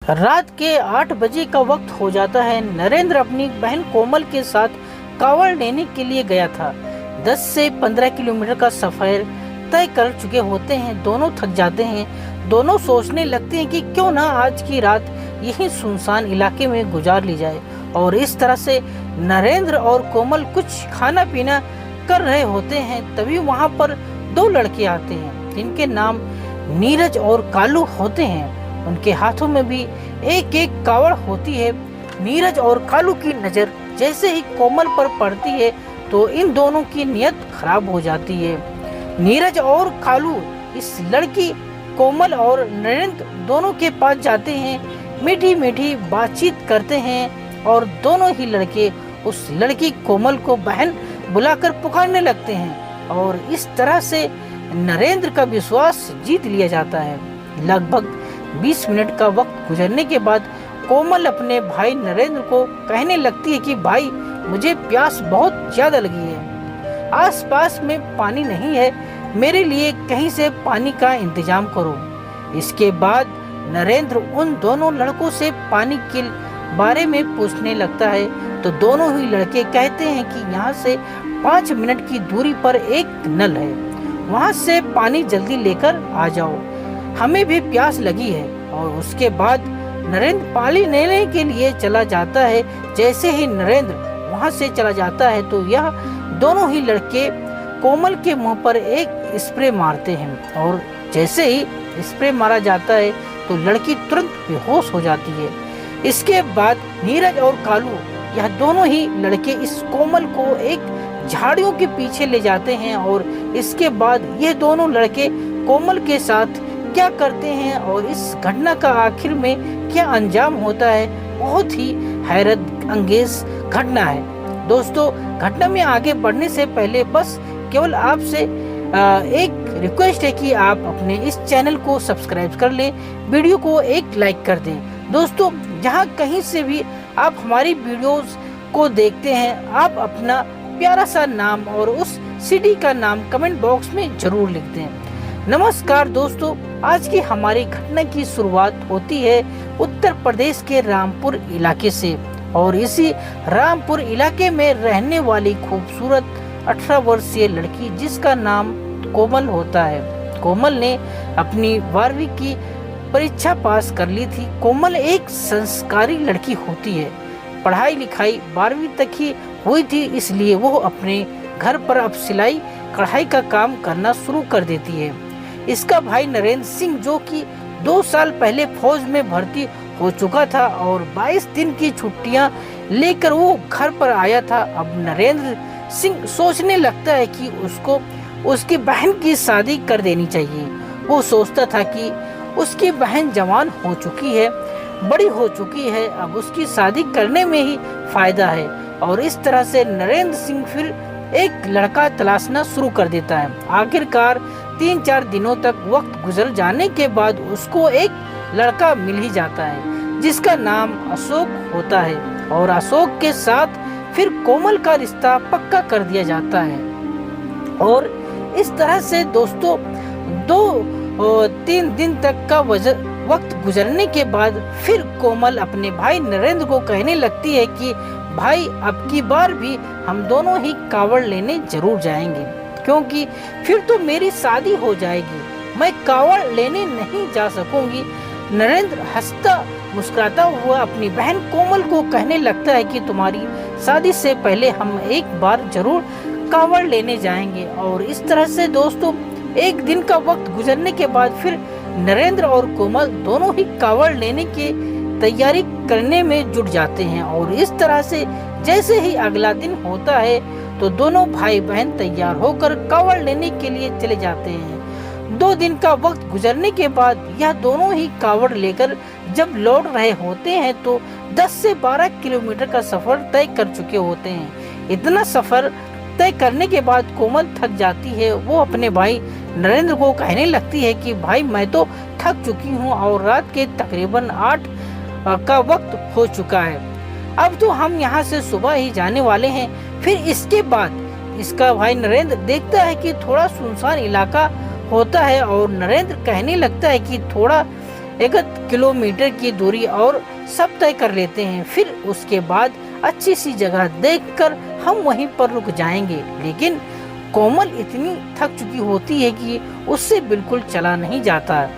रात के 8 बजे का वक्त हो जाता है। नरेंद्र अपनी बहन कोमल के साथ कांवड़ लेने के लिए गया था। 10 से 15 किलोमीटर का सफर तय कर चुके होते हैं। दोनों थक जाते हैं। दोनों सोचने लगते हैं कि क्यों ना आज की रात यही सुनसान इलाके में गुजार ली जाए। और इस तरह से नरेंद्र और कोमल कुछ खाना पीना कर रहे होते हैं। तभी वहां पर 2 लड़के आते हैं जिनके नाम नीरज और कालू होते हैं। उनके हाथों में भी एक एक कावड़ होती है। नीरज और कालू की नजर जैसे ही कोमल पर पड़ती है तो इन दोनों की नीयत खराब हो जाती है। नीरज और कालू इस लड़की कोमल और नरेंद्र दोनों के पास जाते हैं, मीठी मीठी बातचीत करते हैं और दोनों ही लड़के उस लड़की कोमल को बहन बुलाकर पुकारने लगते हैं। और इस तरह से नरेंद्र का विश्वास जीत लिया जाता है। लगभग 20 मिनट का वक्त गुजरने के बाद कोमल अपने भाई नरेंद्र को कहने लगती है कि भाई, मुझे प्यास बहुत ज्यादा लगी है। आसपास में पानी नहीं है, मेरे लिए कहीं से पानी का इंतजाम करो। इसके बाद नरेंद्र उन दोनों लड़कों से पानी के बारे में पूछने लगता है तो दोनों ही लड़के कहते हैं कि यहाँ से 5 मिनट की दूरी पर एक नल है, वहाँ से पानी जल्दी लेकर आ जाओ, हमें भी प्यास लगी है। और उसके बाद नरेंद्र पानी लेने के लिए चला जाता है। जैसे ही नरेंद्र वहां से चला जाता है तो यह दोनों ही लड़के कोमल के मुंह पर एक स्प्रे मारते हैं। और जैसे ही स्प्रे मारा जाता है तो लड़की तुरंत बेहोश हो जाती है। इसके बाद नीरज और कालू यह दोनों ही लड़के इस कोमल को एक झाड़ियों के पीछे ले जाते हैं। और इसके बाद ये दोनों लड़के कोमल के साथ क्या करते हैं और इस घटना का आखिर में क्या अंजाम होता है, बहुत ही हैरत अंगेज घटना है। दोस्तों, घटना में आगे बढ़ने से पहले बस केवल आपसे एक रिक्वेस्ट है कि आप अपने इस चैनल को सब्सक्राइब कर लें, वीडियो को एक लाइक कर दें। दोस्तों, जहां कहीं से भी आप हमारी वीडियोस को देखते हैं, आप अपना प्यारा सा नाम और उस सिटी का नाम कमेंट बॉक्स में जरूर लिख दें। नमस्कार दोस्तों, आज की हमारी घटना की शुरुआत होती है उत्तर प्रदेश के रामपुर इलाके से। और इसी रामपुर इलाके में रहने वाली खूबसूरत 18 वर्षीय लड़की जिसका नाम कोमल होता है। कोमल ने अपनी 12वीं की परीक्षा पास कर ली थी। कोमल एक संस्कारी लड़की होती है। पढ़ाई लिखाई 12वीं तक ही हुई थी, इसलिए वो अपने घर पर अब सिलाई कढ़ाई का काम करना शुरू कर देती है। इसका भाई नरेंद्र सिंह, जो कि 2 साल पहले फौज में भर्ती हो चुका था और 22 दिन की छुट्टियां लेकर वो घर पर आया था। अब नरेंद्र सिंह सोचने लगता है कि उसको उसकी बहन की शादी कर देनी चाहिए। वो सोचता था कि उसकी बहन जवान हो चुकी है, बड़ी हो चुकी है, अब उसकी शादी करने में ही फायदा है। और इस तरह से नरेंद्र सिंह फिर एक लड़का तलाशना शुरू कर देता है। आखिरकार 3-4 दिनों तक वक्त गुजर जाने के बाद उसको एक लड़का मिल ही जाता है जिसका नाम अशोक होता है। और अशोक के साथ फिर कोमल का रिश्ता पक्का कर दिया जाता है। और इस तरह से दोस्तों 2-3 दिन तक का वक्त गुजरने के बाद फिर कोमल अपने भाई नरेंद्र को कहने लगती है कि भाई, अब की बार भी हम दोनों ही कावड़ लेने जरूर जाएंगे, क्योंकि फिर तो मेरी शादी हो जाएगी, मैं कावड़ लेने नहीं जा सकूंगी। नरेंद्र हंसता मुस्कुराता हुआ अपनी बहन कोमल को कहने लगता है कि तुम्हारी शादी से पहले हम एक बार जरूर कावड़ लेने जाएंगे। और इस तरह से दोस्तों 1 दिन का वक्त गुजरने के बाद फिर नरेंद्र और कोमल दोनों ही कावड़ लेने की तैयारी करने में जुट जाते हैं। और इस तरह से जैसे ही अगला दिन होता है तो दोनों भाई बहन तैयार होकर कावड़ लेने के लिए चले जाते हैं। 2 दिन का वक्त गुजरने के बाद यह दोनों ही कावड़ लेकर जब लौट रहे होते हैं तो 10 से 12 किलोमीटर का सफर तय कर चुके होते हैं। इतना सफर तय करने के बाद कोमल थक जाती है। वो अपने भाई नरेंद्र को कहने लगती है कि भाई, मैं तो थक चुकी हूँ और रात के तकरीबन 8 का वक्त हो चुका है, अब तो हम यहाँ से सुबह ही जाने वाले हैं। फिर इसके बाद इसका भाई नरेंद्र देखता है कि थोड़ा सुनसान इलाका होता है और नरेंद्र कहने लगता है कि थोड़ा 1 किलोमीटर की दूरी और सब तय कर लेते हैं। फिर उसके बाद अच्छी सी जगह देखकर हम वहीं पर रुक जाएंगे। लेकिन कोमल इतनी थक चुकी होती है कि उससे बिल्कुल चला नहीं जाता।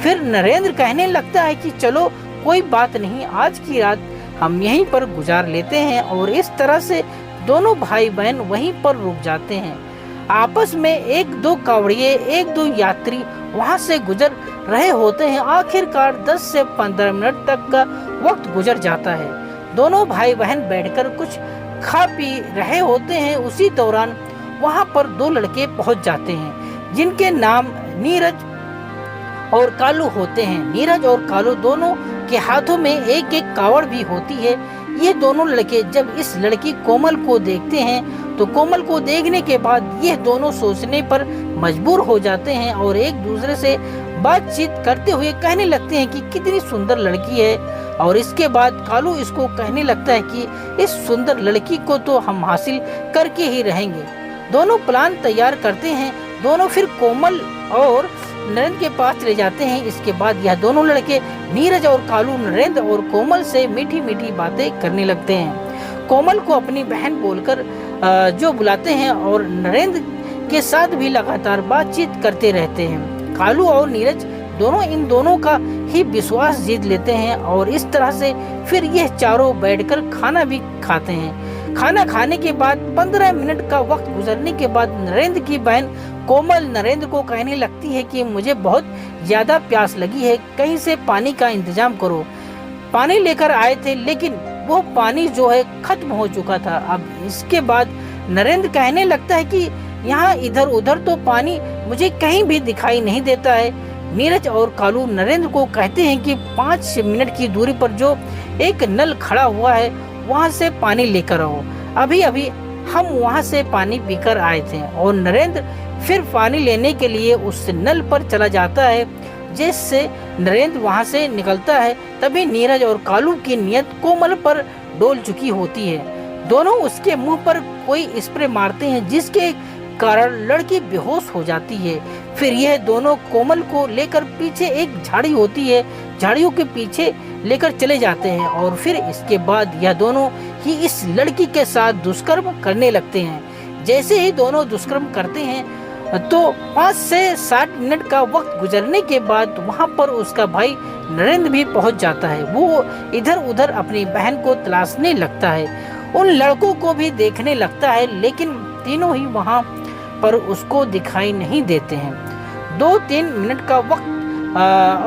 फिर नरेंद्र कहने लगता है कि चलो कोई बात नहीं, आज की रात हम यहीं पर गुजार लेते हैं। और इस तरह से दोनों भाई बहन वहीं पर रुक जाते हैं। आपस में 1-2 कावड़िए 1-2 यात्री वहां से गुजर रहे होते हैं। आखिरकार 10 से 15 मिनट तक का वक्त गुजर जाता है। दोनों भाई बहन बैठकर कुछ खा पी रहे होते हैं। उसी दौरान वहां पर 2 लड़के पहुंच जाते हैं जिनके नाम नीरज और कालू होते हैं। नीरज और कालू दोनों के हाथों में एक एक कावड़ भी होती है। ये दोनों लड़के जब इस लड़की कोमल को देखते हैं तो कोमल को देखने के बाद ये दोनों सोचने पर मजबूर हो जाते हैं और एक दूसरे से बातचीत करते हुए कहने लगते हैं कि कितनी सुंदर लड़की है। और इसके बाद कालू इसको कहने लगता है कि इस सुंदर लड़की को तो हम हासिल करके ही रहेंगे। दोनों प्लान तैयार करते हैं। दोनों फिर कोमल और नरेंद्र के पास चले जाते हैं। इसके बाद यह दोनों लड़के नीरज और कालू नरेंद्र और कोमल से मीठी मीठी बातें करने लगते हैं। कोमल को अपनी बहन बोलकर जो बुलाते हैं और नरेंद्र के साथ भी लगातार बातचीत करते रहते हैं। कालू और नीरज दोनों इन दोनों का ही विश्वास जीत लेते हैं और इस तरह से फिर यह चारों बैठकर खाना भी खाते हैं। खाना खाने के बाद 15 मिनट का वक्त गुजरने के बाद नरेंद्र की बहन कोमल नरेंद्र को कहने लगती है कि मुझे बहुत ज्यादा प्यास लगी है, कहीं से पानी का इंतजाम करो। पानी लेकर आए थे लेकिन वो पानी जो है खत्म हो चुका था। अब इसके बाद नरेंद्र कहने लगता है कि यहाँ इधर उधर तो पानी मुझे कहीं भी दिखाई नहीं देता है। नीरज और कालू नरेंद्र को कहते हैं कि 5 मिनट की दूरी पर जो एक नल खड़ा हुआ है वहाँ से पानी लेकर आओ। अभी अभी हम वहाँ से पानी पीकर आए थे। और नरेंद्र फिर पानी लेने के लिए उस नल पर चला जाता है। जिससे नरेंद्र वहाँ से निकलता है तभी नीरज और कालू की नियत कोमल पर डोल चुकी होती है। दोनों उसके मुंह पर कोई स्प्रे मारते हैं जिसके कारण लड़की बेहोश हो जाती है। फिर यह दोनों कोमल को लेकर पीछे एक झाड़ी होती है, झाड़ियों के पीछे लेकर चले जाते हैं और फिर इसके बाद यह दोनों ही इस लड़की के साथ दुष्कर्म करने लगते हैं। जैसे ही दोनों दुष्कर्म करते हैं तो 5 से 7 मिनट का वक्त गुजरने के बाद वहां पर उसका भाई नरेंद्र भी पहुंच जाता है। वो इधर उधर अपनी बहन को तलाशने लगता है, उन लड़कों को भी देखने लगता है लेकिन तीनों ही वहां पर उसको दिखाई नहीं देते हैं। 2-3 मिनट का वक्त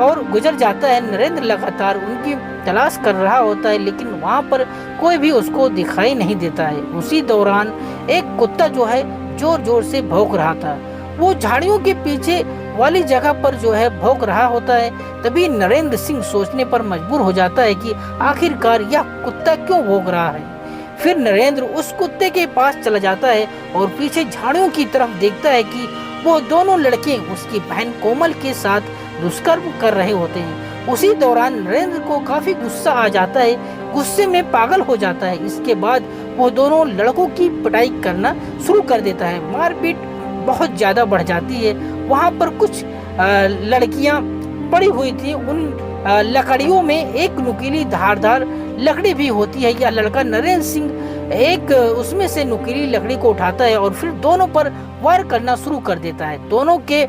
और गुजर जाता है। नरेंद्र लगातार उनकी तलाश कर रहा होता है लेकिन वहां पर कोई भी उसको दिखाई नहीं देता है। उसी दौरान एक कुत्ता जो है जोर जोर से भौंक रहा था। वो झाड़ियों के पीछे वाली जगह पर जो है भौंक रहा होता है। तभी नरेंद्र सिंह सोचने पर मजबूर हो जाता है कि आखिरकार यह कुत्ता क्यों भौंक रहा है। फिर नरेंद्र उस कुत्ते के पास चला जाता है और पीछे झाड़ियों की तरफ देखता है कि वो दोनों लड़के उसकी बहन कोमल के साथ दुष्कर्म कर रहे होते हैं। उसी दौरान नरेंद्र को काफी गुस्सा आ जाता है, गुस्से में पागल हो जाता है। इसके बाद वो दोनों लड़कों की पिटाई करना शुरू कर देता है। मारपीट बहुत ज्यादा बढ़ जाती है। वहाँ पर कुछ लड़कियां पड़ी हुई थी, उन लकड़ियों में एक नुकीली धारदार लकड़ी भी होती है। यह लड़का नरेंद्र सिंह एक उसमें से नुकीली लकड़ी को उठाता है और फिर दोनों पर वार करना शुरू कर देता है। दोनों के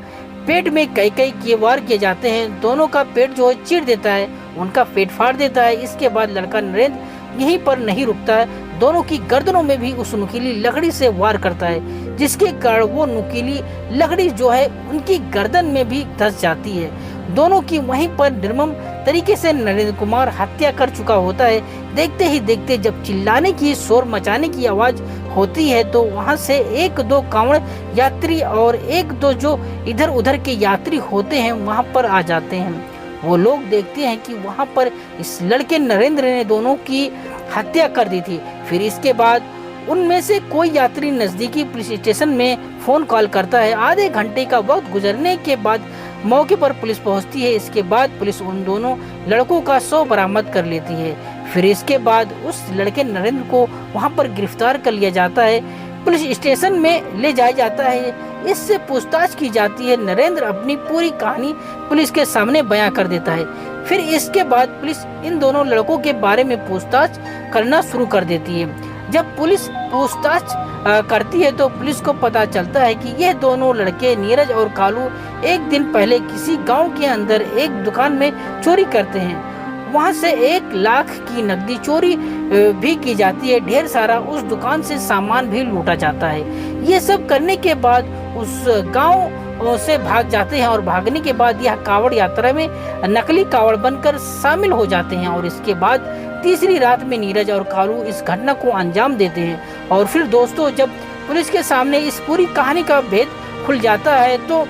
पेट में कई के वार किए जाते हैं। दोनों का पेट जो है चीर देता है, उनका पेट फाड़ देता है। इसके बाद लड़का नरेंद्र यहीं पर नहीं रुकता है, दोनों की गर्दनों में भी उस नुकीली लकड़ी से वार करता है, जिसके कारण वो नुकीली लकड़ी जो है उनकी गर्दन में भी धंस जाती है। दोनों की वहीं पर निर्मम तरीके से नरेंद्र कुमार हत्या कर चुका होता है। देखते ही देखते जब चिल्लाने की, शोर मचाने की आवाज होती है तो वहां से 1-2 कांवड़ यात्री और 1-2 जो इधर उधर के यात्री होते हैं वहां पर आ जाते हैं। वो लोग देखते हैं कि वहां पर इस लड़के नरेंद्र ने दोनों की हत्या कर दी थी। फिर इसके बाद उनमें से कोई यात्री नजदीकी पुलिस स्टेशन में फोन कॉल करता है। आधे घंटे का वक्त गुजरने के बाद मौके पर पुलिस पहुंचती है। इसके बाद पुलिस उन दोनों लड़कों का शव बरामद कर लेती है। फिर इसके बाद उस लड़के नरेंद्र को वहां पर गिरफ्तार कर लिया जाता है, पुलिस स्टेशन में ले जाया जाता है। इससे पूछताछ की जाती है। नरेंद्र अपनी पूरी कहानी पुलिस के सामने बयां कर देता है। फिर इसके बाद पुलिस इन दोनों लड़कों के बारे में पूछताछ करना शुरू कर देती है। जब पुलिस पूछताछ करती है तो पुलिस को पता चलता है कि यह दोनों लड़के नीरज और कालू एक दिन पहले किसी गांव के अंदर एक दुकान में चोरी करते हैं। वहां से 1 लाख की नकदी चोरी भी की जाती है। ढेर सारा उस दुकान से सामान भी लूटा जाता है। ये सब करने के बाद उस गांव से भाग जाते हैं और भागने के बाद यह कावड़ यात्रा में नकली कावड़ बनकर शामिल हो जाते हैं। और इसके बाद तीसरी रात में नीरज और कालू इस घटना को अंजाम देते हैं। और फिर दोस्तों, जब पुलिस के सामने इस पूरी कहानी का भेद खुल जाता है तो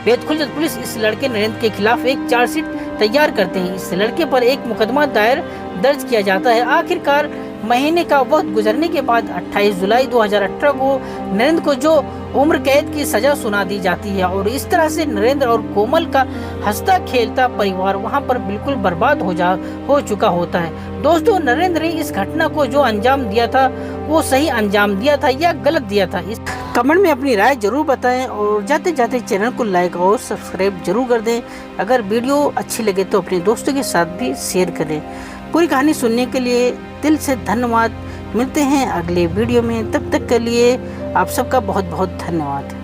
पुलिस इस लड़के नरेंद्र के खिलाफ एक चार्जशीट तैयार करते हैं। इस लड़के पर एक मुकदमा दर्ज किया जाता है। आखिरकार महीने का वक्त गुजरने के बाद 28 जुलाई 2018 को नरेंद्र को जो उम्र कैद की सजा सुना दी जाती है। और इस तरह से नरेंद्र और कोमल का हंसता खेलता परिवार वहां पर बिल्कुल बर्बाद हो चुका होता है। दोस्तों, नरेंद्र ने इस घटना को जो अंजाम दिया था वो सही अंजाम दिया था या गलत दिया था, इस कमेंट में अपनी राय जरूर बताएं। और जाते जाते चैनल को लाइक और सब्सक्राइब जरूर कर दें। अगर वीडियो अच्छी लगे तो अपने दोस्तों के साथ भी शेयर करें। पूरी कहानी सुनने के लिए दिल से धन्यवाद। मिलते हैं अगले वीडियो में, तब तक के लिए आप सबका बहुत बहुत धन्यवाद।